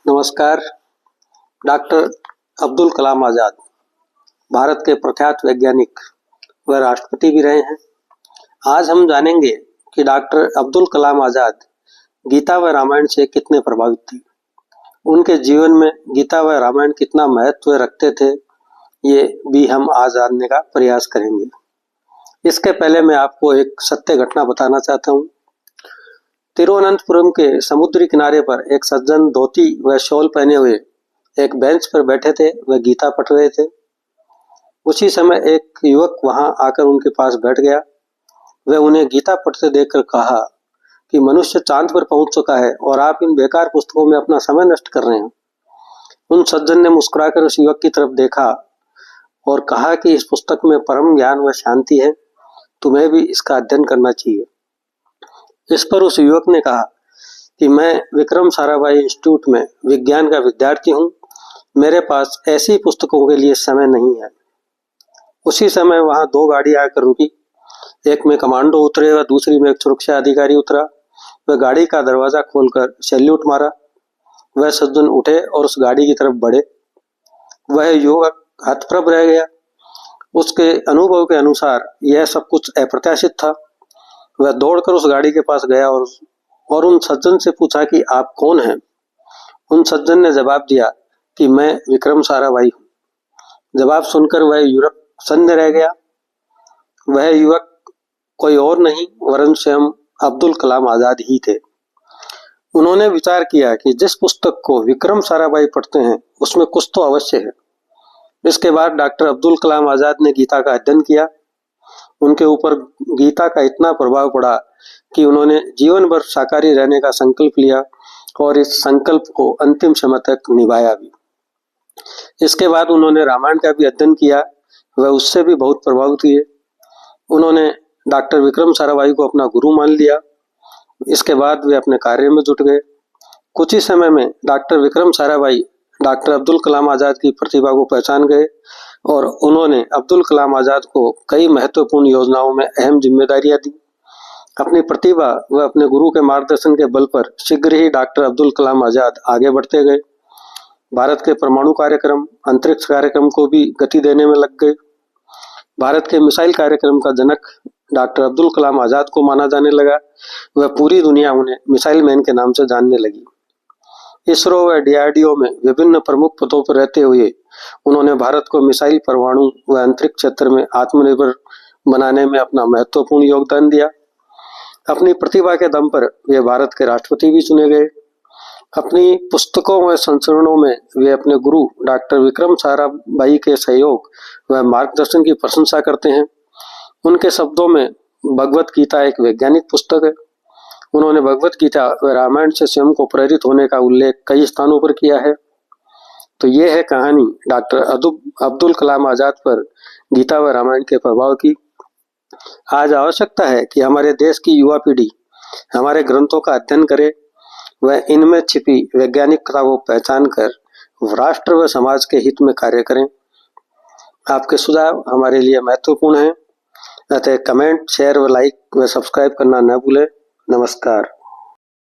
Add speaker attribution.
Speaker 1: नमस्कार। डॉक्टर अब्दुल कलाम आज़ाद भारत के प्रख्यात वैज्ञानिक व राष्ट्रपति भी रहे हैं। आज हम जानेंगे कि डॉक्टर अब्दुल कलाम आज़ाद गीता व रामायण से कितने प्रभावित थे। उनके जीवन में गीता व रामायण कितना महत्व रखते थे, ये भी हम आज जानने का प्रयास करेंगे। इसके पहले मैं आपको एक सत्य घटना बताना चाहता हूँ। तिरुवनंतपुरम के समुद्री किनारे पर एक सज्जन धोती व शॉल पहने हुए एक बेंच पर बैठे थे। वह गीता पढ़ रहे थे। उसी समय एक युवक वहां आकर उनके पास बैठ गया। वह उन्हें गीता पढ़ते देखकर कहा कि मनुष्य चांद पर पहुंच चुका है और आप इन बेकार पुस्तकों में अपना समय नष्ट कर रहे हैं। उन सज्जन ने मुस्कुराकर उस युवक की तरफ देखा और कहा कि इस पुस्तक में परम ज्ञान व शांति है, तुम्हें भी इसका अध्ययन करना चाहिए। इस पर उस युवक ने कहा कि मैं विक्रम साराभाई इंस्टीट्यूट में विज्ञान का विद्यार्थी हूँ, मेरे पास ऐसी पुस्तकों के लिए समय नहीं है। उसी समय वहां दो गाड़ी आकर रुकी। एक में कमांडो उतरे व दूसरी में एक सुरक्षा अधिकारी उतरा। वह गाड़ी का दरवाजा खोलकर सैल्यूट मारा। वह सज्जन उठे और उस गाड़ी की तरफ बढ़े। वह युवक हतप्रभ रह गया। उसके अनुभव के अनुसार यह सब कुछ अप्रत्याशित था। वह दौड़कर उस गाड़ी के पास गया और उन सज्जन से पूछा कि आप कौन हैं। उन सज्जन ने जवाब दिया कि मैं विक्रम साराभाई हूँ। जवाब सुनकर वह युवक सन्न रह गया। वह युवक कोई और नहीं वरन स्वयं अब्दुल कलाम आजाद ही थे। उन्होंने विचार किया कि जिस पुस्तक को विक्रम साराभाई पढ़ते हैं उसमें कुछ तो अवश्य है। इसके बाद डॉक्टर अब्दुल कलाम आजाद ने गीता का अध्ययन किया। उनके ऊपर गीता का इतना प्रभाव पड़ा कि उन्होंने जीवन भर शाकाहारी रहने का संकल्प लिया और इस संकल्प को अंतिम समय तक निभाया भी। इसके बाद उन्होंने रामायण का भी अध्ययन किया। वह उससे भी बहुत प्रभावित हुए। उन्होंने डॉक्टर विक्रम साराभाई को अपना गुरु मान लिया। इसके बाद वे अपने कार्य में जुट गए। कुछ ही समय में डॉक्टर विक्रम साराभाई डॉक्टर अब्दुल कलाम आजाद की प्रतिभा को पहचान गए और उन्होंने अब्दुल कलाम आजाद को कई महत्वपूर्ण योजनाओं में अहम जिम्मेदारियां दी। अपनी प्रतिभा व अपने गुरु के मार्गदर्शन के बल पर शीघ्र ही डॉक्टर अब्दुल कलाम आजाद आगे बढ़ते गए। भारत के परमाणु कार्यक्रम, अंतरिक्ष कार्यक्रम को भी गति देने में लग गए। भारत के मिसाइल कार्यक्रम का जनक डॉक्टर अब्दुल कलाम आजाद को माना जाने लगा। वह पूरी दुनिया उन्हें मिसाइल मैन के नाम से जानने लगी। इसरो व डीआरडीओ में विभिन्न प्रमुख पदों पर रहते हुए उन्होंने भारत को मिसाइल, परमाणु व अंतरिक्ष क्षेत्र में आत्मनिर्भर बनाने में अपना महत्वपूर्ण योगदान दिया। अपनी प्रतिभा के दम पर वे भारत के राष्ट्रपति भी चुने गए। अपनी पुस्तकों व संस्करणों में वे अपने गुरु डॉक्टर विक्रम साराभाई के सहयोग व मार्गदर्शन की प्रशंसा करते हैं। उनके शब्दों में भगवत गीता एक वैज्ञानिक पुस्तक है। उन्होंने भगवत गीता व रामायण से स्वयं को प्रेरित होने का उल्लेख कई स्थानों पर किया है। तो ये है कहानी डॉक्टर अब्दुल कलाम आजाद पर गीता व रामायण के प्रभाव की। आज आवश्यकता है कि हमारे देश की युवा पीढ़ी हमारे ग्रंथों का अध्ययन करे व इनमें छिपी वैज्ञानिकता को पहचान कर राष्ट्र व समाज के हित में कार्य करें। आपके सुझाव हमारे लिए महत्वपूर्ण हैं, अतः कमेंट, शेयर व लाइक व सब्सक्राइब करना न भूलें। नमस्कार।